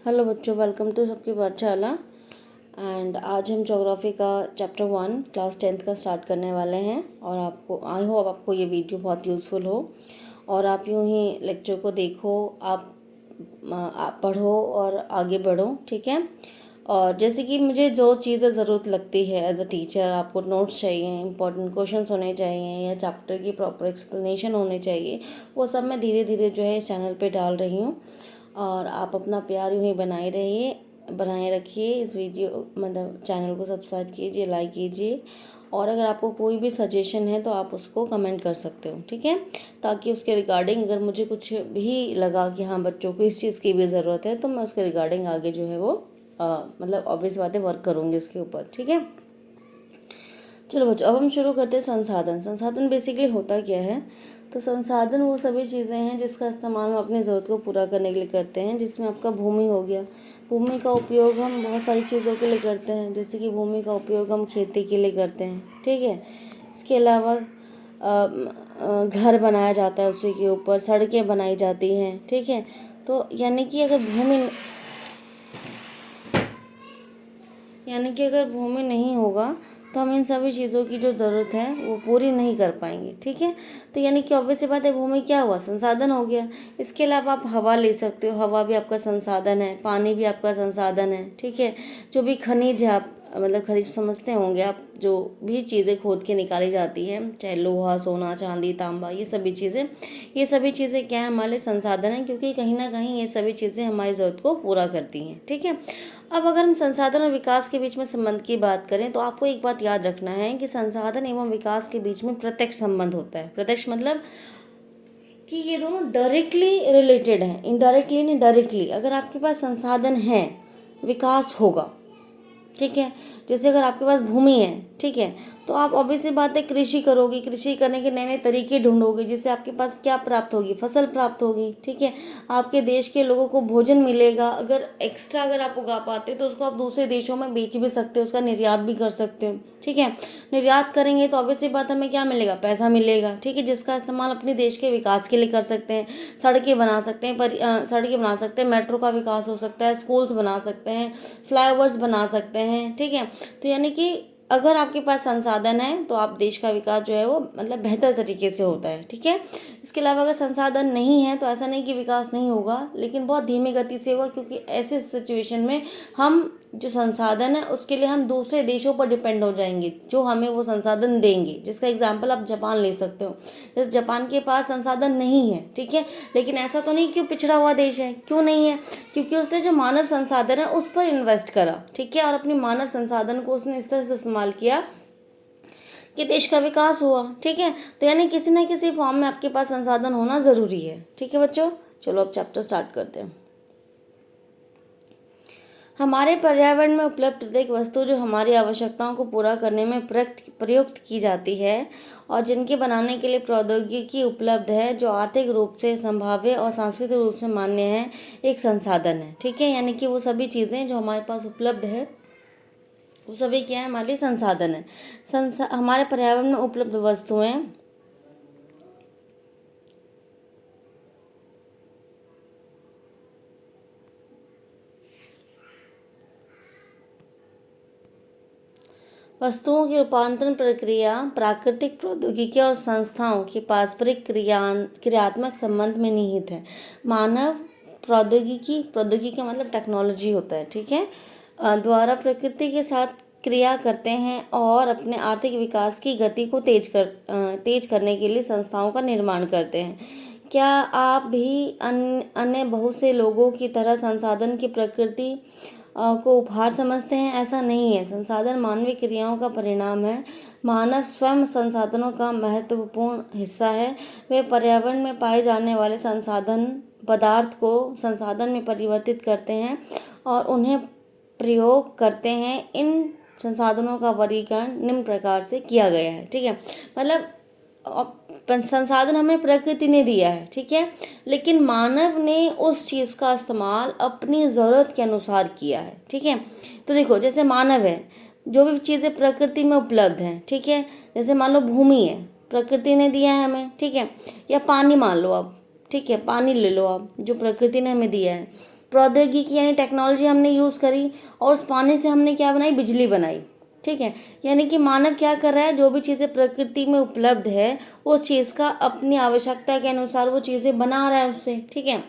Hello बच्चों, welcome to सबकी पाठशाला। एंड आज हम ज्योग्राफी का चैप्टर 1 क्लास 10th का स्टार्ट करने वाले हैं। और आपको आई होप आपको ये वीडियो बहुत यूज़फुल हो और आप यूँ ही लेक्चर को देखो, आप पढ़ो और आगे बढ़ो, ठीक है। और जैसे कि मुझे जो चीज़ें ज़रूरत लगती है एज अ टीचर, आपको नोट्स चाहिए, इंपॉर्टेंट क्वेश्चंस होने चाहिए या चैप्टर की प्रॉपर एक्सप्लेनेशन होने चाहिए, वो सब मैं धीरे धीरे जो है इस चैनल पे डाल रही हूँ। और आप अपना प्यार यूँ ही बनाए रखिए। इस वीडियो मतलब चैनल को सब्सक्राइब कीजिए, लाइक कीजिए। और अगर आपको कोई भी सजेशन है तो आप उसको कमेंट कर सकते हो, ठीक है। ताकि उसके रिगार्डिंग अगर मुझे कुछ भी लगा कि हाँ बच्चों को इस चीज़ की भी ज़रूरत है तो मैं उसके रिगार्डिंग आगे जो है वो मतलब ऑब्वियस बातें वर्क करूँगी उसके ऊपर, ठीक है। चलो बच्चों, अब हम शुरू करते हैं। संसाधन संसाधन बेसिकली होता क्या है? तो संसाधन वो सभी चीज़ें हैं जिसका इस्तेमाल हम अपनी ज़रूरत को पूरा करने के लिए करते हैं। जिसमें आपका भूमि हो गया। भूमि का उपयोग हम बहुत सारी चीज़ों के लिए करते हैं, जैसे कि भूमि का उपयोग हम खेती के लिए करते हैं, ठीक है। इसके अलावा घर बनाया जाता है, उसी के ऊपर सड़कें बनाई जाती हैं, ठीक है। तो यानी कि अगर भूमि नहीं होगा तो हम इन सभी चीज़ों की जो ज़रूरत है वो पूरी नहीं कर पाएंगे, ठीक है। तो यानी कि ऑब्वियस सी बात है, भूमि क्या हुआ? संसाधन हो गया। इसके अलावा आप हवा ले सकते हो, हवा भी आपका संसाधन है। पानी भी आपका संसाधन है, ठीक है। जो भी खनिज है, आप मतलब खनिज समझते होंगे आप, जो भी चीज़ें खोद के निकाली जाती हैं, चाहे लोहा, सोना, चांदी, तांबा, ये सभी चीज़ें क्या है? हमारे लिए संसाधन है, क्योंकि कहीं ना कहीं ये सभी चीज़ें हमारी ज़रूरत को पूरा करती हैं, ठीक है। अब अगर हम संसाधन और विकास के बीच में संबंध की बात करें तो आपको एक बात याद रखना है कि संसाधन एवं विकास के बीच में प्रत्यक्ष संबंध होता है। प्रत्यक्ष मतलब कि ये दोनों डायरेक्टली रिलेटेड हैं, इनडायरेक्टली नहीं, डायरेक्टली। अगर आपके पास संसाधन है, विकास होगा, ठीक है। जैसे अगर आपके पास भूमि है, ठीक है, तो आप ऑब्वियसली बात है कृषि करोगे। कृषि करने के नए नए तरीके ढूंढोगे, जिससे आपके पास क्या प्राप्त होगी? फसल प्राप्त होगी, ठीक है। आपके देश के लोगों को भोजन मिलेगा। अगर एक्स्ट्रा अगर आप उगा पाते तो उसको आप दूसरे देशों में बेच भी सकते हो, उसका निर्यात भी कर सकते हो, ठीक है। निर्यात करेंगे तो ऑब्वियसली बात हमें क्या मिलेगा? पैसा मिलेगा, ठीक है, जिसका इस्तेमाल अपने देश के विकास के लिए कर सकते हैं। सड़कें बना सकते हैं, मेट्रो का विकास हो सकता है, स्कूल्स बना सकते हैं, फ्लाईओवर्स बना सकते हैं, ठीक है। तो यानी कि अगर आपके पास संसाधन है तो आप देश का विकास जो है वो मतलब बेहतर तरीके से होता है, ठीक है। इसके अलावा अगर संसाधन नहीं है तो ऐसा नहीं कि विकास नहीं होगा, लेकिन बहुत धीमी गति से होगा, क्योंकि ऐसे सिचुएशन में हम जो संसाधन है उसके लिए हम दूसरे देशों पर डिपेंड हो जाएंगे जो हमें वो संसाधन देंगे। जिसका एग्जाम्पल आप जापान ले सकते हो। जैसे जापान के पास संसाधन नहीं है, ठीक है, लेकिन ऐसा तो नहीं कि वो पिछड़ा हुआ देश है। क्यों नहीं है? क्योंकि उसने जो मानव संसाधन है उस पर इन्वेस्ट करा, ठीक है, और अपने मानव संसाधन को उसने इस तरह से इस्तेमाल किया कि देश का विकास हुआ, ठीक है। तो यानी किसी न किसी फॉर्म में आपके पास संसाधन होना ज़रूरी है, ठीक है बच्चों। चलो अब चैप्टर स्टार्ट करते हैं। हमारे पर्यावरण में उपलब्ध प्रत्येक वस्तु जो हमारी आवश्यकताओं को पूरा करने में प्रयुक्त की जाती है और जिनके बनाने के लिए प्रौद्योगिकी उपलब्ध है, जो आर्थिक रूप से संभाव्य और सांस्कृतिक रूप से मान्य है, एक संसाधन है, ठीक है। यानी कि वो सभी चीज़ें जो हमारे पास उपलब्ध है वो सभी क्या है? हमारे लिए संसाधन है। हमारे पर्यावरण में उपलब्ध वस्तुओं की रूपांतरण प्रक्रिया प्राकृतिक प्रौद्योगिकी और संस्थाओं की पारस्परिक क्रियात्मक संबंध में निहित है। मानव प्रौद्योगिकी का मतलब टेक्नोलॉजी होता है, ठीक है, द्वारा प्रकृति के साथ क्रिया करते हैं और अपने आर्थिक विकास की गति को तेज करने के लिए संस्थाओं का निर्माण करते हैं। क्या आप भी अन्य बहुत से लोगों की तरह संसाधन की प्रकृति को उपहार समझते हैं? ऐसा नहीं है। संसाधन मानवीय क्रियाओं का परिणाम है। मानव स्वयं संसाधनों का महत्वपूर्ण हिस्सा है। वे पर्यावरण में पाए जाने वाले संसाधन पदार्थ को संसाधन में परिवर्तित करते हैं और उन्हें प्रयोग करते हैं। इन संसाधनों का वर्गीकरण निम्न प्रकार से किया गया है, ठीक है। मतलब संसाधन हमें प्रकृति ने दिया है, ठीक है, लेकिन मानव ने उस चीज़ का इस्तेमाल अपनी ज़रूरत के अनुसार किया है, ठीक है। तो देखो, जैसे मानव है, जो भी चीज़ें प्रकृति में उपलब्ध हैं, ठीक है, जैसे मान लो भूमि है, प्रकृति ने दिया है हमें, ठीक है, या पानी मान लो आप, ठीक है, पानी ले लो आप, जो प्रकृति ने हमें दिया है। प्रौद्योगिकी यानी टेक्नोलॉजी हमने यूज़ करी और उस पानी से हमने क्या बनाई, बिजली बनाई। ठीक है, यानी कि मानव क्या कर रहा है, जो भी चीज़ें प्रकृति में उपलब्ध है उस चीज़ का अपनी आवश्यकता के अनुसार वो चीज़ें बना रहा है उससे। ठीक है,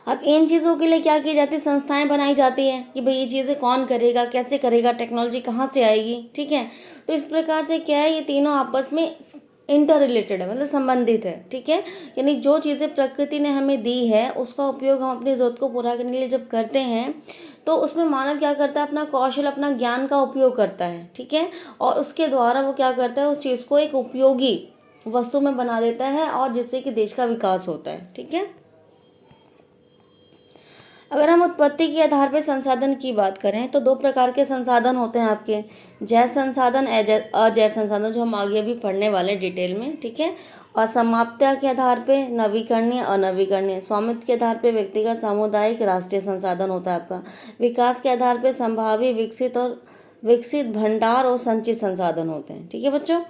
अब इन चीज़ों के लिए क्या की जाती है, संस्थाएं बनाई जाती हैं कि भाई ये चीज़ें कौन करेगा, कैसे करेगा, टेक्नोलॉजी कहाँ से आएगी। ठीक है, तो इस प्रकार से क्या है, ये तीनों आपस में इंटर रिलेटेड है, मतलब संबंधित है। ठीक है, यानी जो चीज़ें प्रकृति ने हमें दी है उसका उपयोग हम अपनी ज़रूरत को पूरा करने के लिए जब करते हैं तो उसमें मानव क्या करता है, अपना कौशल, अपना ज्ञान का उपयोग करता है। ठीक है, और उसके द्वारा वो क्या करता है, उस चीज़ को एक उपयोगी वस्तु में बना देता है और जिससे कि देश का विकास होता है। ठीक है, अगर हम उत्पत्ति के आधार पर संसाधन की बात करें तो दो प्रकार के संसाधन होते हैं आपके, जैव संसाधन, अजैव संसाधन, जो हम आगे अभी पढ़ने वाले हैं डिटेल में। ठीक है, और समाप्यता के आधार पे नवीकरणीय, अनवीकरणीय, स्वामित्व के आधार पे व्यक्तिगत, सामुदायिक, राष्ट्रीय संसाधन होता है आपका, विकास के आधार पे संभावी, विकसित भंडार और संचित संसाधन होते हैं। ठीक है बच्चों,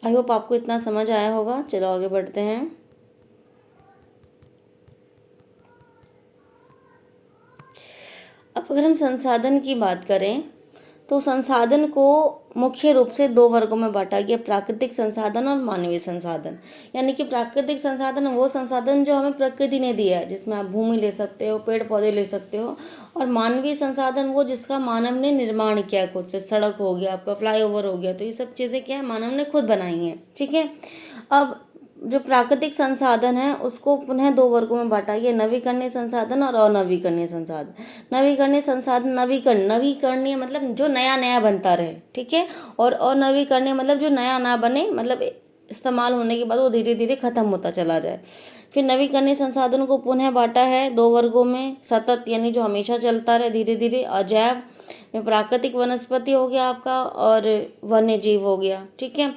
आई होप आपको इतना समझ आया होगा। चलो आगे बढ़ते हैं। अब अगर हम संसाधन की बात करें तो संसाधन को मुख्य रूप से दो वर्गों में बांटा गया, प्राकृतिक संसाधन और मानवीय संसाधन। यानी कि प्राकृतिक संसाधन वो संसाधन जो हमें प्रकृति ने दिया है, जिसमें आप भूमि ले सकते हो, पेड़ पौधे ले सकते हो, और मानवीय संसाधन वो जिसका मानव ने निर्माण किया है खुद से, सड़क हो गया आपका, फ्लाईओवर हो गया, तो ये सब चीज़ें क्या है, मानव ने खुद बनाई हैं। ठीक है, अब जो प्राकृतिक संसाधन है उसको पुनः दो वर्गों में बांटा गया, नवीकरणीय संसाधन और अनवीकरणीय संसाधन। नवीकरणीय संसाधन, नवीकरणीय मतलब जो नया नया बनता रहे। ठीक है, और अनवीकरणीय मतलब जो नया ना बने, मतलब इस्तेमाल होने के बाद वो धीरे धीरे खत्म होता चला जाए। फिर नवीकरणीय संसाधन को पुनः बांटा है दो वर्गों में, सतत यानी जो हमेशा चलता रहे धीरे धीरे, अजैव में प्राकृतिक वनस्पति हो गया आपका और वन्य जीव हो गया। ठीक है,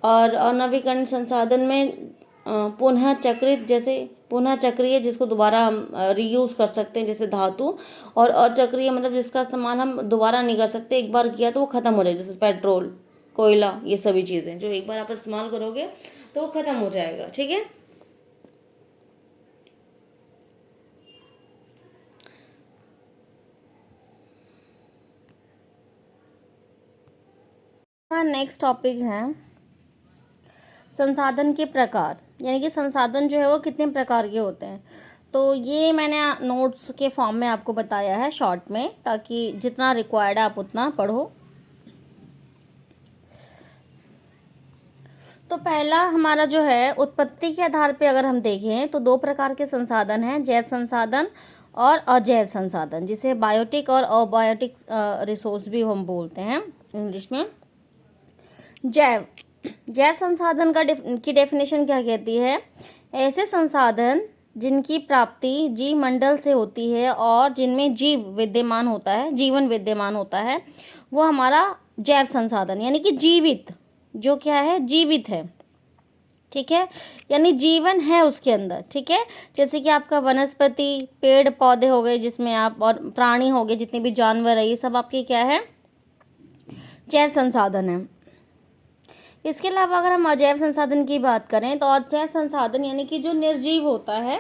और अनवीकरणीय संसाधन में पुनः चक्रित, जैसे पुनः चक्रीय जिसको दोबारा हम रीयूज़ कर सकते हैं, जैसे धातु, और अचक्रीय मतलब जिसका इस्तेमाल हम दोबारा नहीं कर सकते, एक बार किया तो वो ख़त्म हो जाएगा, जैसे पेट्रोल, कोयला, ये सभी चीज़ें जो एक बार आप इस्तेमाल करोगे तो वो ख़त्म हो जाएगा। ठीक है, नेक्स्ट टॉपिक है संसाधन के प्रकार, यानी कि संसाधन जो है वो कितने प्रकार के होते हैं। तो ये मैंने नोट्स के फॉर्म में आपको बताया है शॉर्ट में, ताकि जितना रिक्वायर्ड है आप उतना पढ़ो। तो पहला हमारा जो है उत्पत्ति के आधार पे अगर हम देखें तो दो प्रकार के संसाधन हैं, जैव संसाधन और अजैव संसाधन, जिसे बायोटिक और अबायोटिक रिसोर्स भी हम बोलते हैं इंग्लिश में। जैव संसाधन की डेफिनेशन क्या कहती है, ऐसे संसाधन जिनकी प्राप्ति जीव मंडल से होती है और जिनमें जीवन विद्यमान होता है, वो हमारा जैव संसाधन, यानी कि जीवित, जो क्या है, जीवित है। ठीक है, यानी जीवन है उसके अंदर। ठीक है, जैसे कि आपका वनस्पति, पेड़ पौधे हो गए जिसमें आप, और प्राणी हो गए, जितने भी जानवर है, ये सब आपके क्या है, जैव संसाधन है। इसके अलावा अगर हम अजैव संसाधन की बात करें तो अजैव संसाधन यानी कि जो निर्जीव होता है,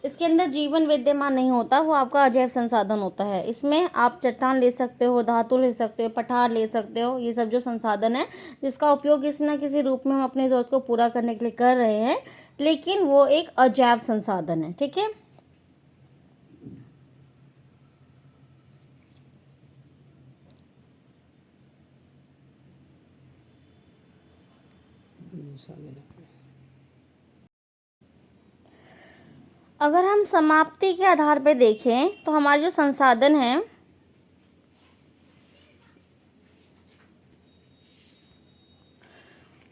इसके अंदर जीवन विद्यमान नहीं होता, वो आपका अजैव संसाधन होता है। इसमें आप चट्टान ले सकते हो, धातु ले सकते हो, पठार ले सकते हो, ये सब जो संसाधन है जिसका उपयोग किसी न किसी रूप में हम अपनी ज़रूरत को पूरा करने के लिए कर रहे हैं, लेकिन वो एक अजैव संसाधन है। ठीक है, अगर हम समाप्ति के आधार पर देखें तो हमारे जो संसाधन हैं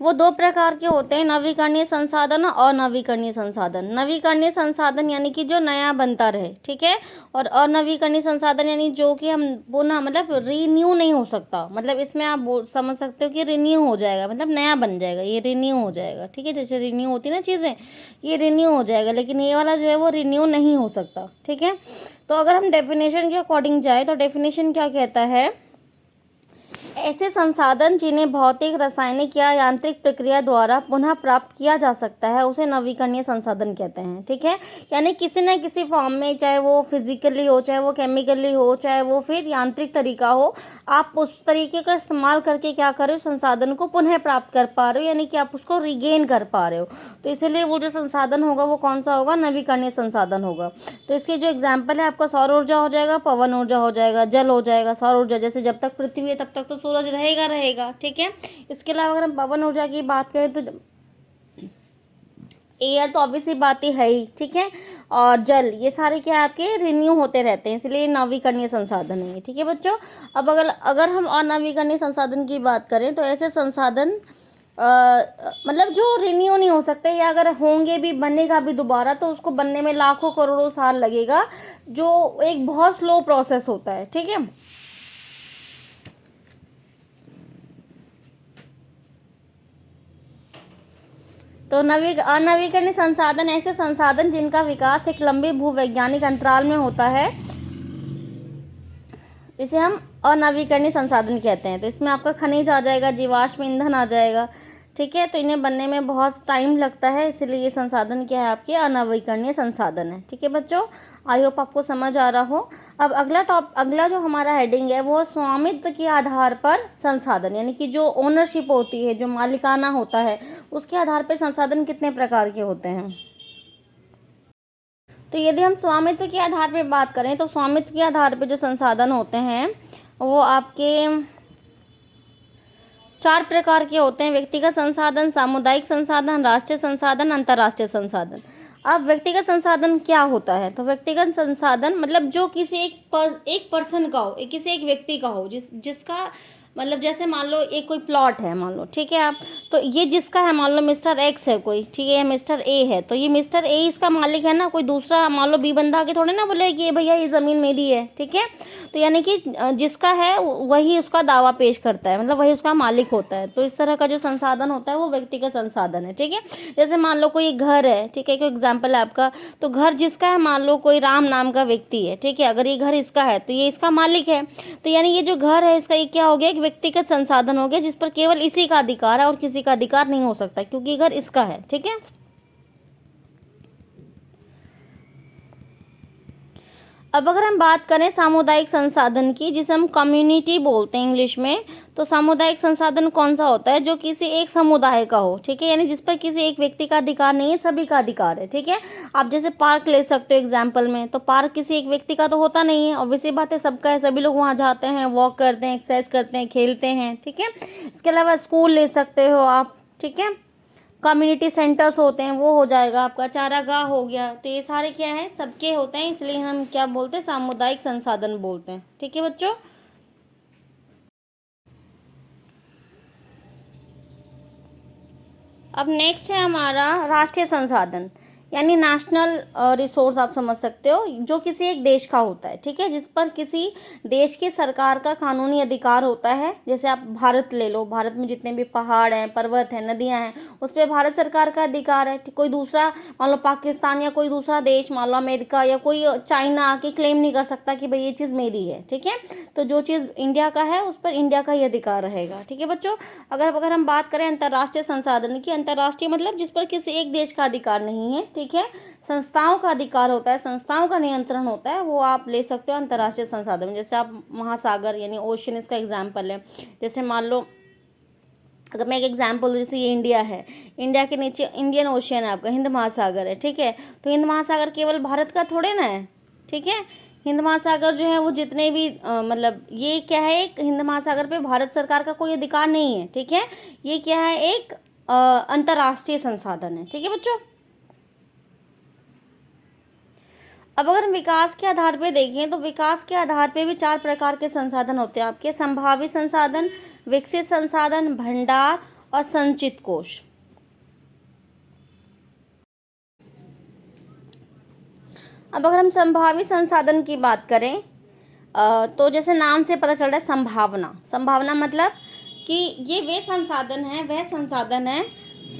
वो दो प्रकार के होते हैं, नवीकरणीय संसाधन और अनवीकरणीय संसाधन। नवीकरणीय संसाधन यानी कि जो नया बनता रहे। ठीक है, और अनवीकरणीय संसाधन यानी जो कि हम पुनः मतलब रीन्यू नहीं हो सकता, मतलब इसमें आप समझ सकते हो कि रिन्यू हो जाएगा, मतलब नया बन जाएगा, ये रिन्यू हो जाएगा। ठीक है, जैसे रिन्यू होती है ना चीज़ें, ये रिन्यू हो जाएगा, लेकिन ये वाला जो है वो रिन्यू नहीं हो सकता। ठीक है, तो अगर हम डेफिनेशन के अकॉर्डिंग जाए तो डेफिनेशन क्या कहता है ऐसे संसाधन जिन्हें भौतिक, रासायनिक या यांत्रिक प्रक्रिया द्वारा पुनः प्राप्त किया जा सकता है उसे नवीकरणीय संसाधन कहते हैं। ठीक है, यानी किसी न किसी फॉर्म में, चाहे वो फिजिकली हो, चाहे वो केमिकली हो, चाहे वो फिर यांत्रिक तरीका हो, आप उस तरीके का इस्तेमाल करके क्या कर रहे हो, संसाधन को पुनः प्राप्त कर पा रहे हो, यानी कि आप उसको रिगेन कर पा रहे हो। तो इसीलिए वो जो संसाधन होगा वो कौन सा होगा, नवीकरणीय संसाधन होगा। तो इसके जो एग्जाम्पल है आपका सौर ऊर्जा हो जाएगा, पवन ऊर्जा हो जाएगा, जल हो जाएगा। सौर ऊर्जा जैसे जब तक पृथ्वी है तब तक तो सूरज रहेगा। ठीक है, इसके अलावा अगर हम पवन ऊर्जा की बात करें तो एयर तो ऑब्वियसली बात ही है ही। ठीक है, और जल, ये सारे क्या आपके रिन्यू होते रहते हैं, इसलिए नवीकरणीय संसाधन है। ठीक है बच्चों, अब अगर हम अनवीकरणीय संसाधन की बात करें तो ऐसे संसाधन मतलब जो रिन्यू नहीं हो सकते, या अगर होंगे भी, बनेगा भी दोबारा तो उसको बनने में लाखों करोड़ों साल लगेगा, जो एक बहुत स्लो प्रोसेस होता है। ठीक है, तो अनवीकरणीय संसाधन ऐसे संसाधन जिनका विकास एक लंबे भूवैज्ञानिक अंतराल में होता है, इसे हम अनवीकरणीय संसाधन कहते हैं। तो इसमें आपका खनिज आ जाएगा, जीवाश्म ईंधन आ जाएगा। ठीक है, तो इन्हें बनने में बहुत टाइम लगता है, इसलिए ये संसाधन क्या है, आपके अनवीकरणीय संसाधन है। ठीक है बच्चों, आई होप आपको समझ आ रहा हो। अब अगला जो हमारा हेडिंग है वो स्वामित्व के आधार पर संसाधन, यानी कि जो ओनरशिप होती है, जो मालिकाना होता है, उसके आधार पर संसाधन कितने प्रकार के होते हैं। तो यदि हम स्वामित्व के आधार पर बात करें तो स्वामित्व के आधार पर जो संसाधन होते हैं वो आपके 4 प्रकार के होते हैं: व्यक्तिगत संसाधन, सामुदायिक संसाधन, राष्ट्रीय संसाधन, अंतर्राष्ट्रीय संसाधन। अब व्यक्तिगत संसाधन क्या होता है, तो व्यक्तिगत संसाधन मतलब जो किसी एक पर्सन का हो, किसी एक व्यक्ति का हो, जिसका मतलब जैसे मान लो एक कोई प्लॉट है, मान लो, ठीक है आप, तो ये जिसका है, मान लो मिस्टर एक्स है कोई, ठीक है, मिस्टर ए है, तो ये मिस्टर ए इसका मालिक है ना, कोई दूसरा मान लो बी बंदा आके थोड़े ना बोले कि भैया ये ज़मीन मेरी है। ठीक है, तो यानी कि जिसका है वही उसका दावा पेश करता है, मतलब वही उसका मालिक होता है। तो इस तरह का जो संसाधन होता है वो व्यक्तिगत संसाधन है। ठीक है, जैसे मान लो कोई घर है, ठीक है, एक एग्जाम्पल है आपका, तो घर जिसका है, मान लो कोई राम नाम का व्यक्ति है, ठीक है, अगर ये घर इसका है तो ये इसका मालिक है। तो यानी ये जो घर है इसका, ये क्या हो गया, एक व्यक्तिगत संसाधन हो गया, जिस पर केवल इसी का अधिकार है और किसी का अधिकार नहीं हो सकता, क्योंकि घर इसका है। ठीक है, अब अगर हम बात करें सामुदायिक संसाधन की, जिसे हम कम्युनिटी बोलते हैं इंग्लिश में, तो सामुदायिक संसाधन कौन सा होता है, जो किसी एक समुदाय का हो। ठीक है, यानी जिस पर किसी एक व्यक्ति का अधिकार नहीं है, सभी का अधिकार है। ठीक है, आप जैसे पार्क ले सकते हो एग्जाम्पल में, तो पार्क किसी एक व्यक्ति का तो होता नहीं है, ऑब्वियसली बात है, सबका है, सभी लोग वहाँ जाते हैं, वॉक करते हैं, एक्सरसाइज करते हैं, खेलते हैं। ठीक है, इसके अलावा स्कूल ले सकते हो आप। ठीक है, कम्युनिटी सेंटर्स होते हैं, वो हो जाएगा आपका, चारागाह हो गया। तो ये सारे क्या है, सबके होते हैं, इसलिए हम क्या बोलते हैं, सामुदायिक संसाधन बोलते हैं। ठीक है बच्चों, अब नेक्स्ट है हमारा राष्ट्रीय संसाधन, यानी नेशनल रिसोर्स आप समझ सकते हो, जो किसी एक देश का होता है। ठीक है, जिस पर किसी देश की सरकार का कानूनी अधिकार होता है। जैसे आप भारत ले लो, भारत में जितने भी पहाड़ हैं, पर्वत हैं, नदियां हैं, उस पर भारत सरकार का अधिकार है। कोई दूसरा, मान लो पाकिस्तान या कोई दूसरा देश, मान लो अमेरिका या कोई चाइना आके क्लेम नहीं कर सकता कि भाई ये चीज़ मेरी है। ठीक है, तो जो चीज़ इंडिया का है उस पर इंडिया का ही अधिकार रहेगा। ठीक है बच्चों, अगर हम बात करें अंतर्राष्ट्रीय संसाधन की, अंतर्राष्ट्रीय मतलब जिस पर किसी एक देश का अधिकार नहीं है। ठीक है, संस्थाओं का अधिकार होता है, संस्थाओं का नियंत्रण होता है, वो आप ले सकते हो अंतर्राष्ट्रीय संसाधन में। जैसे आप महासागर यानी ओशन, इसका एग्जाम्पल है। जैसे मान लो अगर मैं एक एग्जाम्पल दूँ, जैसे ये इंडिया है, इंडिया के नीचे इंडियन ओशियन है आपका, हिंद महासागर है। ठीक है, तो हिंद महासागर केवल भारत का थोड़े ना है। ठीक है, हिंद महासागर जो है वो जितने भी मतलब ये क्या है, एक हिंद महासागर पे भारत सरकार का कोई अधिकार नहीं है। ठीक है, ये क्या है, एक अंतर्राष्ट्रीय संसाधन है। ठीक है बच्चों, अब अगर हम विकास के आधार पे देखें तो विकास के आधार पे भी 4 प्रकार के संसाधन होते हैं आपके: संभावित संसाधन, विकसित संसाधन, भंडार और संचित कोष। अब अगर हम संभावित संसाधन की बात करें तो जैसे नाम से पता चल रहा है, संभावना मतलब कि ये वह संसाधन है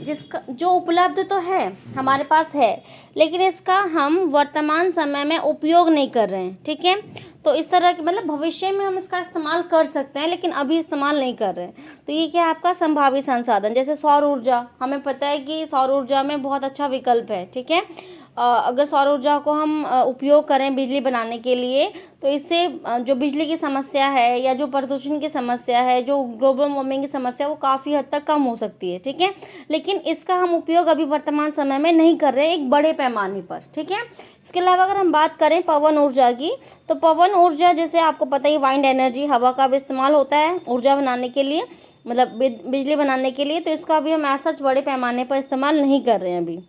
जिसका जो उपलब्ध तो है, हमारे पास है, लेकिन इसका हम वर्तमान समय में उपयोग नहीं कर रहे हैं, ठीक है। तो इस तरह के मतलब भविष्य में हम इसका इस्तेमाल कर सकते हैं, लेकिन अभी इस्तेमाल नहीं कर रहे हैं। तो ये क्या है आपका संभावित संसाधन। जैसे सौर ऊर्जा, हमें पता है कि सौर ऊर्जा में बहुत अच्छा विकल्प है, ठीक है। अगर सौर ऊर्जा को हम उपयोग करें बिजली बनाने के लिए, तो इससे जो बिजली की समस्या है या जो प्रदूषण की समस्या है, जो ग्लोबल वार्मिंग की समस्या, वो काफ़ी हद तक कम हो सकती है, ठीक है। लेकिन इसका हम उपयोग अभी वर्तमान समय में नहीं कर रहे हैं एक बड़े पैमाने पर, ठीक है। इसके अलावा अगर हम बात करें पवन ऊर्जा की, तो पवन ऊर्जा जैसे आपको पता ही वाइंड एनर्जी, हवा का भी इस्तेमाल होता है ऊर्जा बनाने के लिए, मतलब बिजली बनाने के लिए। तो इसका भी हम ऐसा बड़े पैमाने पर इस्तेमाल नहीं कर रहे हैं अभी।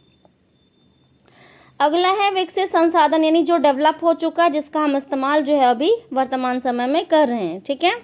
अगला है विकसित संसाधन, यानी जो डेवलप हो चुका है, जिसका हम इस्तेमाल जो है अभी वर्तमान समय में कर रहे हैं, ठीक है।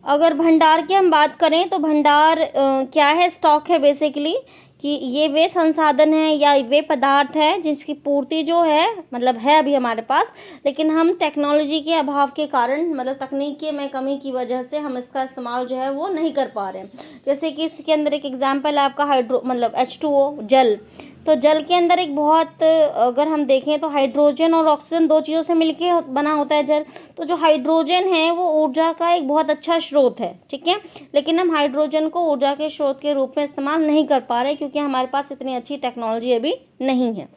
अगर भंडार की हम बात करें, तो भंडार क्या है, स्टॉक है बेसिकली, कि ये वे संसाधन हैं या वे पदार्थ है जिसकी पूर्ति जो है मतलब है अभी हमारे पास, लेकिन हम टेक्नोलॉजी के अभाव के कारण, मतलब तकनीक के में कमी की वजह से हम इसका इस्तेमाल जो है वो नहीं कर पा रहे हैं। जैसे कि इसके अंदर एक एग्जांपल है आपका हाइड्रो मतलब H2O, जल। तो जल के अंदर एक बहुत, अगर हम देखें तो हाइड्रोजन और ऑक्सीजन दो चीज़ों से मिलके बना होता है जल। तो जो हाइड्रोजन है वो ऊर्जा का एक बहुत अच्छा स्रोत है, ठीक है। लेकिन हम हाइड्रोजन को ऊर्जा के स्रोत के रूप में इस्तेमाल नहीं कर पा रहे, क्योंकि हमारे पास इतनी अच्छी टेक्नोलॉजी अभी नहीं है।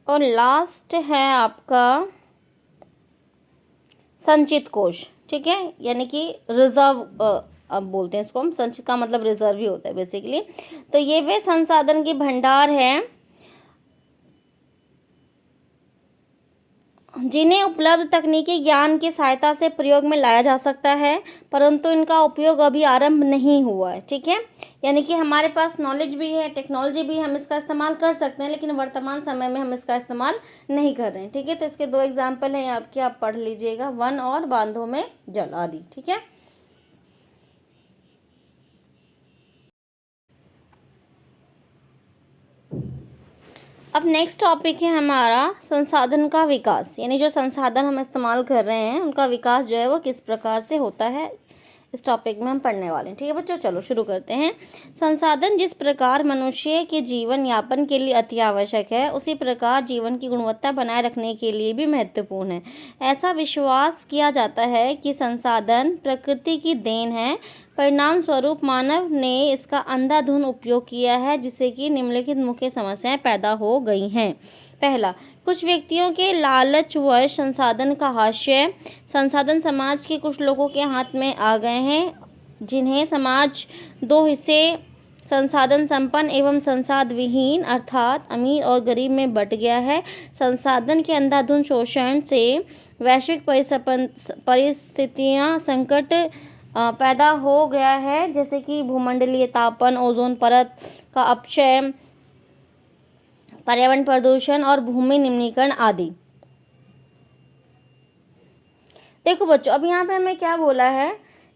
और लास्ट है आपका संचित कोष, ठीक है, यानी कि रिजर्व, अब बोलते हैं इसको हम, संचित का मतलब रिजर्व ही होता है बेसिकली। तो ये वे संसाधन के भंडार हैं जिन्हें उपलब्ध तकनीकी ज्ञान की सहायता से प्रयोग में लाया जा सकता है, परंतु इनका उपयोग अभी आरंभ नहीं हुआ है, ठीक है। यानी कि हमारे पास नॉलेज भी है, टेक्नोलॉजी भी, हम इसका इस्तेमाल कर सकते हैं, लेकिन वर्तमान समय में हम इसका इस्तेमाल नहीं कर रहे हैं, ठीक है। तो इसके दो एग्जाम्पल हैं आपके, आप पढ़ लीजिएगा, वन और बांधों में जल आदि, ठीक है। अब नेक्स्ट टॉपिक है हमारा संसाधन का विकास, यानी जो संसाधन हम इस्तेमाल कर रहे हैं उनका विकास जो है वो किस प्रकार से होता है, इस टॉपिक में हम पढ़ने वाले हैं, ठीक है बच्चों। चलो शुरू करते हैं। संसाधन जिस प्रकार मनुष्य के जीवन यापन के लिए अति आवश्यक है, उसी प्रकार जीवन की गुणवत्ता बनाए रखने के लिए भी महत्वपूर्ण है। ऐसा विश्वास किया जाता है कि संसाधन प्रकृति की देन है, परिणाम स्वरूप मानव ने इसका अंधाधुंध उपयोग किया है, जिससे कि निम्नलिखित मुख्य समस्याएं पैदा हो गई हैं। पहला, कुछ व्यक्तियों के लालचवश संसाधन का हास्य, संसाधन समाज के कुछ लोगों के हाथ में आ गए हैं, जिन्हें समाज दो हिस्से संसाधन संपन्न एवं संसाध विहीन अर्थात अमीर और गरीब में बट गया है। संसाधन के अंधाधुंध शोषण से वैश्विक परिस्थितियां संकट पैदा हो गया है, जैसे कि भूमंडलीय तापन, ओजोन परत का अपक्षय, पर्यावरण प्रदूषण और भूमि निम्नीकरण आदि। देखो बच्चों, अब यहाँ पे हमें क्या बोला है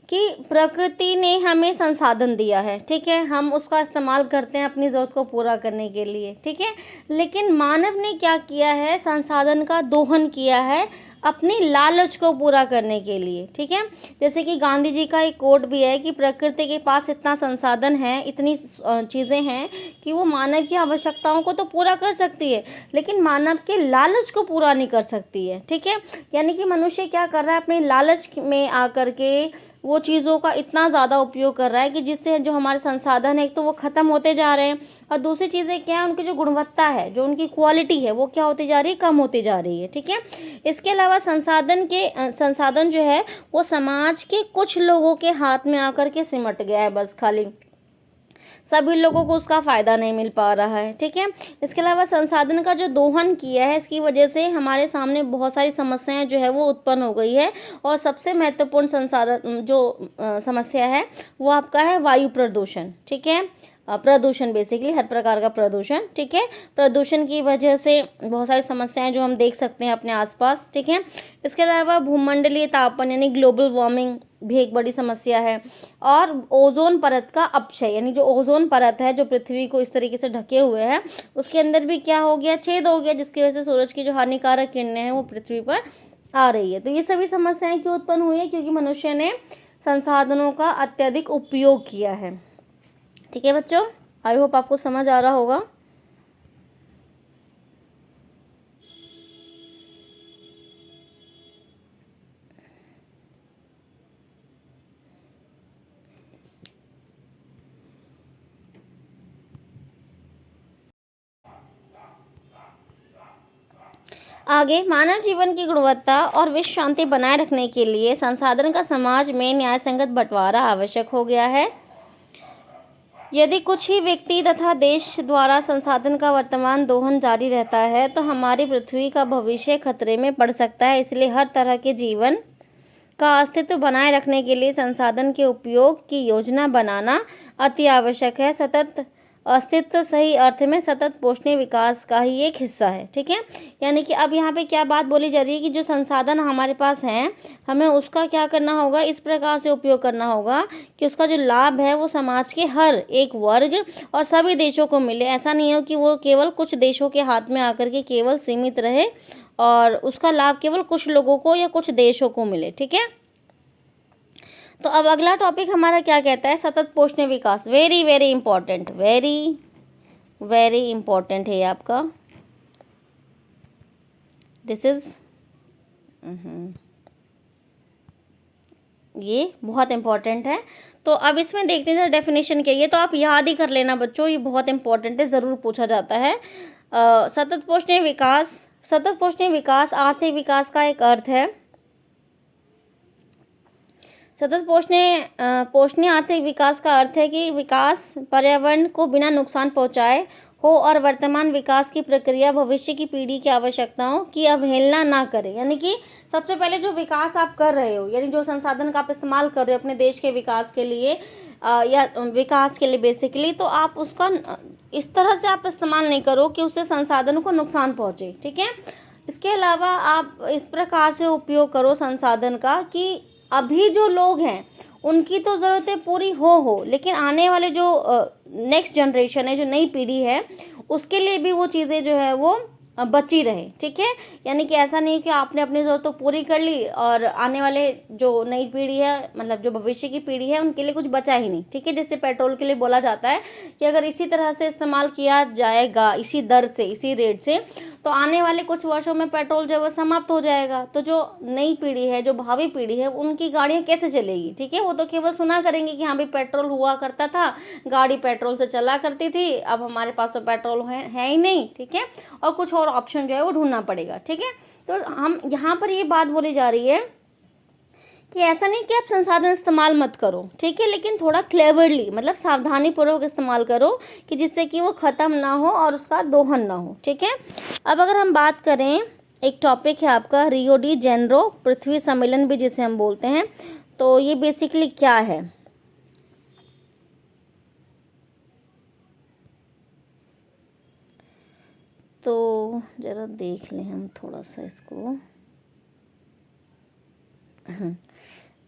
कि प्रकृति ने हमें संसाधन दिया है, ठीक है, हम उसका इस्तेमाल करते हैं अपनी ज़रूरत को पूरा करने के लिए, ठीक है। लेकिन मानव ने क्या किया है, संसाधन का दोहन किया है अपनी लालच को पूरा करने के लिए, ठीक है। जैसे कि गांधी जी का एक कोट भी है कि प्रकृति के पास इतना संसाधन है, इतनी चीज़ें हैं कि वो मानव की आवश्यकताओं को तो पूरा कर सकती है, लेकिन मानव के लालच को पूरा नहीं कर सकती है, ठीक है। यानी कि मनुष्य क्या कर रहा है, अपने लालच में आकर के वो चीज़ों का इतना ज़्यादा उपयोग कर रहा है कि जिससे जो हमारे संसाधन है एक तो वो ख़त्म होते जा रहे हैं, और दूसरी चीज़ें क्या है, उनकी जो गुणवत्ता है, जो उनकी क्वालिटी है, वो क्या होती जा रही है, कम होती जा रही है, ठीक है। इसके अलावा संसाधन जो है वो समाज के कुछ लोगों के हाथ में आकर के सिमट गया है, बस खाली सभी लोगों को उसका फ़ायदा नहीं मिल पा रहा है, ठीक है। इसके अलावा संसाधन का जो दोहन किया है, इसकी वजह से हमारे सामने बहुत सारी समस्याएं जो है वो उत्पन्न हो गई है, और सबसे महत्वपूर्ण संसाधन जो समस्या है वो आपका है वायु प्रदूषण, ठीक है। प्रदूषण बेसिकली हर प्रकार का प्रदूषण, ठीक है। प्रदूषण की वजह से बहुत सारी समस्याएं जो हम देख सकते हैं अपने आसपास, ठीक है। इसके अलावा भूमंडलीय तापन यानी ग्लोबल वार्मिंग भी एक बड़ी समस्या है, और ओजोन परत का अपक्षय, यानी जो ओजोन परत है जो पृथ्वी को इस तरीके से ढके हुए है, उसके अंदर भी क्या हो गया, छेद हो गया, जिसकी वजह से सूरज की जो हानिकारक किरणें हैं वो पृथ्वी पर आ रही है। तो ये सभी समस्याएं क्यों उत्पन्न हुई है? क्योंकि मनुष्य ने संसाधनों का अत्यधिक उपयोग किया है। ठीक है बच्चों, आई होप आपको समझ आ रहा होगा। आगे, मानव जीवन की गुणवत्ता और विश्व शांति बनाए रखने के लिए संसाधन का समाज में न्यायसंगत बंटवारा आवश्यक हो गया है। यदि कुछ ही व्यक्ति तथा देश द्वारा संसाधन का वर्तमान दोहन जारी रहता है तो हमारी पृथ्वी का भविष्य खतरे में पड़ सकता है। इसलिए हर तरह के जीवन का अस्तित्व बनाए रखने के लिए संसाधन के उपयोग की योजना बनाना अति आवश्यक है। सतत अस्तित्व सही अर्थ में सतत पोषणीय विकास का ही एक हिस्सा है। ठीक है, यानी कि अब यहाँ पे क्या बात बोली जा रही है कि जो संसाधन हमारे पास हैं, हमें उसका क्या करना होगा, इस प्रकार से उपयोग करना होगा कि उसका जो लाभ है वो समाज के हर एक वर्ग और सभी देशों को मिले। ऐसा नहीं हो कि वो केवल कुछ देशों के हाथ में आकर के केवल सीमित रहे और उसका लाभ केवल कुछ लोगों को या कुछ देशों को मिले। ठीक है, तो अब अगला टॉपिक हमारा क्या कहता है? सतत पोषणीय विकास। Very very important, very very important है आपका। दिस इज ये बहुत इंपॉर्टेंट है। तो अब इसमें देखते हैं डेफिनेशन क्या है। तो आप याद ही कर लेना बच्चों, ये बहुत इंपॉर्टेंट है, ज़रूर पूछा जाता है। सतत पोषणीय विकास, सतत पोषणीय विकास आर्थिक विकास का एक अर्थ है। सतत पोषणीय आर्थिक विकास का अर्थ है कि विकास पर्यावरण को बिना नुकसान पहुंचाए हो और वर्तमान विकास की प्रक्रिया भविष्य की पीढ़ी की आवश्यकताओं की अवहेलना ना करे। यानी कि सबसे पहले जो विकास आप कर रहे हो, यानी जो संसाधन का आप इस्तेमाल कर रहे हो अपने देश के विकास के लिए या विकास के लिए बेसिकली, तो आप उसका इस तरह से आप इस्तेमाल नहीं करो कि उससे संसाधनों को नुकसान पहुँचे। ठीक है, इसके अलावा आप इस प्रकार से उपयोग करो संसाधन का कि अभी जो लोग हैं उनकी तो ज़रूरतें पूरी हो, लेकिन आने वाले जो नेक्स्ट जनरेशन है, जो नई पीढ़ी है, उसके लिए भी वो चीज़ें जो है वो बची रहे। ठीक है, यानी कि ऐसा नहीं कि आपने अपनी ज़रूरत तो पूरी कर ली और आने वाले जो नई पीढ़ी है, मतलब जो भविष्य की पीढ़ी है, उनके लिए कुछ बचा ही नहीं। ठीक है, जैसे पेट्रोल के लिए बोला जाता है कि अगर इसी तरह से इस्तेमाल किया जाएगा, इसी दर से, इसी रेट से, तो आने वाले कुछ वर्षों में पेट्रोल जो है वो समाप्त हो जाएगा। तो जो नई पीढ़ी है, जो भावी पीढ़ी है, उनकी गाड़ियाँ कैसे चलेगी? ठीक है, वो तो केवल सुना करेंगे कि हाँ भाई पेट्रोल हुआ करता था, गाड़ी पेट्रोल से चला करती थी, अब हमारे पास तो पेट्रोल है ही नहीं। ठीक है, और कुछ और ऑप्शन जो है वो ढूंढना पड़ेगा। ठीक है, तो हम यहाँ पर ये बात बोली जा रही है कि ऐसा नहीं कि आप संसाधन इस्तेमाल मत करो, ठीक है, लेकिन थोड़ा क्लेवरली, मतलब सावधानी पूर्वक इस्तेमाल करो कि जिससे कि वो ख़त्म ना हो और उसका दोहन ना हो। ठीक है, अब अगर हम बात करें, एक टॉपिक है आपका रियो डी जेनेरो पृथ्वी सम्मेलन भी जिसे हम बोलते हैं, तो ये बेसिकली क्या है? तो ज़रा देख लें हम थोड़ा सा इसको।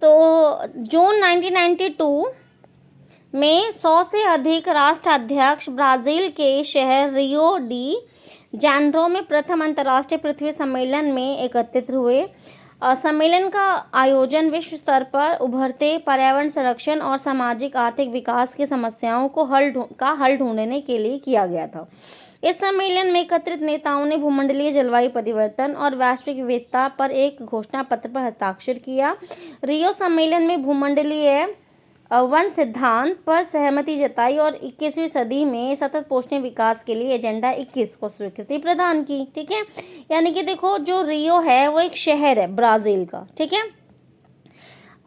तो जून 1992 में 100 से अधिक राष्ट्राध्यक्ष ब्राज़ील के शहर रियो डी जेनेरो में प्रथम अंतर्राष्ट्रीय पृथ्वी सम्मेलन में एकत्रित हुए। सम्मेलन का आयोजन विश्व स्तर पर उभरते पर्यावरण संरक्षण और सामाजिक आर्थिक विकास की समस्याओं को हल ढूंढने के लिए किया गया था। इस सम्मेलन में एकत्रित नेताओं ने भूमंडलीय जलवायु परिवर्तन और वैश्विक विविधता पर एक घोषणा पत्र पर हस्ताक्षर किया। रियो सम्मेलन में भूमंडलीय वन सिद्धांत पर सहमति जताई और 21वीं सदी में सतत पोषणीय विकास के लिए एजेंडा 21 को स्वीकृति प्रदान की। ठीक है, यानी कि देखो जो रियो है वो एक शहर है ब्राज़ील का। ठीक है,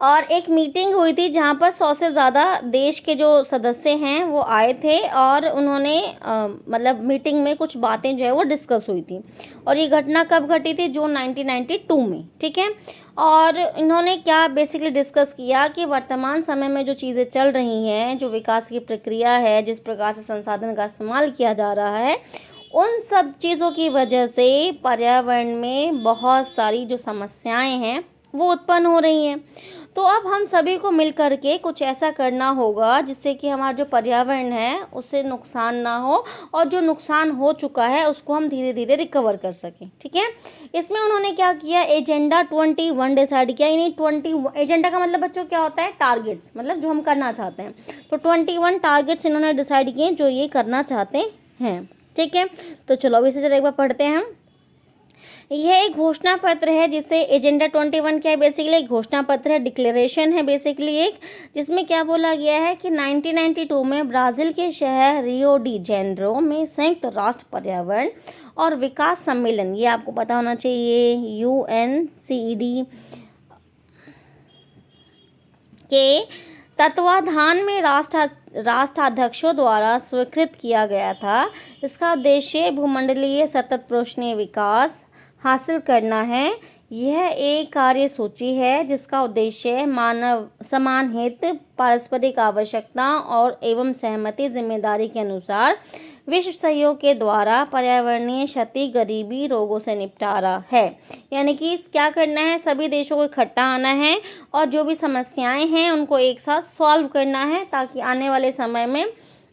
और एक मीटिंग हुई थी जहाँ पर 100 से ज़्यादा देश के जो सदस्य हैं वो आए थे और उन्होंने मतलब मीटिंग में कुछ बातें जो है वो डिस्कस हुई थी। और ये घटना कब घटी थी? जून 1992 में। ठीक है, और इन्होंने क्या बेसिकली डिस्कस किया कि वर्तमान समय में जो चीज़ें चल रही हैं, जो विकास की प्रक्रिया है, जिस प्रकार से संसाधन का इस्तेमाल किया जा रहा है, उन सब चीज़ों की वजह से पर्यावरण में बहुत सारी जो समस्याएं हैं वो उत्पन्न हो रही हैं। तो अब हम सभी को मिल कर के कुछ ऐसा करना होगा जिससे कि हमारा जो पर्यावरण है उससे नुकसान ना हो, और जो नुकसान हो चुका है उसको हम धीरे धीरे रिकवर कर सकें। ठीक है, इसमें उन्होंने क्या किया, एजेंडा 21 डिसाइड किया। यानी 20 एजेंडा का मतलब बच्चों क्या होता है, टारगेट्स, मतलब जो हम करना चाहते हैं। तो 21 टारगेट्स इन्होंने डिसाइड किए जो ये करना चाहते हैं। ठीक है, तो चलो अब इसी तरह एक बार पढ़ते हैं हम। यह एक घोषणा पत्र है जिसे एजेंडा 21 क्या है, बेसिकली एक घोषणा पत्र है, डिक्लेरेशन है बेसिकली एक, जिसमें क्या बोला गया है कि 1992 में ब्राज़ील के शहर रियो डी जेनेरो में संयुक्त राष्ट्र पर्यावरण और विकास सम्मेलन, ये आपको पता होना चाहिए, UNCED के तत्वाधान में राष्ट्राध्यक्षों द्वारा स्वीकृत किया गया था। इसका उद्देश्य भूमंडलीय सतत पोषणीय विकास हासिल करना है। यह एक कार्यसूची है जिसका उद्देश्य मानव समान हित, पारस्परिक आवश्यकता और एवं सहमति जिम्मेदारी के अनुसार विश्व सहयोग के द्वारा पर्यावरणीय क्षति, गरीबी, रोगों से निपटारा है। यानी कि क्या करना है, सभी देशों को इकट्ठा आना है और जो भी समस्याएं हैं उनको एक साथ सॉल्व करना है ताकि आने वाले समय में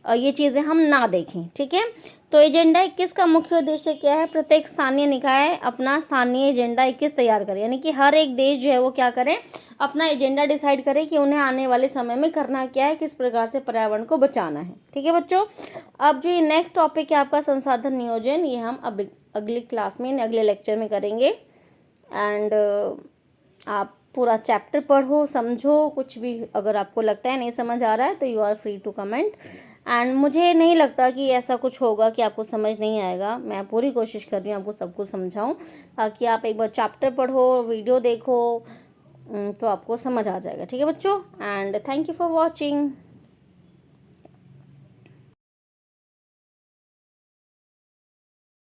ये चीज़ें हम ना देखें। ठीक है, तो एजेंडा 21 का मुख्य उद्देश्य क्या है, प्रत्येक स्थानीय निकाय अपना स्थानीय एजेंडा 21 तैयार करे। यानी कि हर एक देश जो है वो क्या करे, अपना एजेंडा डिसाइड करे कि उन्हें आने वाले समय में करना क्या है, किस प्रकार से पर्यावरण को बचाना है। ठीक है बच्चों, अब जो ये नेक्स्ट टॉपिक है आपका संसाधन नियोजन, ये हम अब अगली क्लास में, अगले लेक्चर में करेंगे। एंड आप पूरा चैप्टर पढ़ो, समझो, कुछ भी अगर आपको लगता है नहीं समझ आ रहा है तो you are free to comment. And मुझे नहीं लगता कि ऐसा कुछ होगा कि आपको समझ नहीं आएगा। मैं पूरी कोशिश कर रही हूँ आपको सब कुछ समझाऊँ, ताकि आप एक बार चैप्टर पढ़ो, वीडियो देखो, तो आपको समझ आ जाएगा। ठीक है बच्चों, and thank you for watching.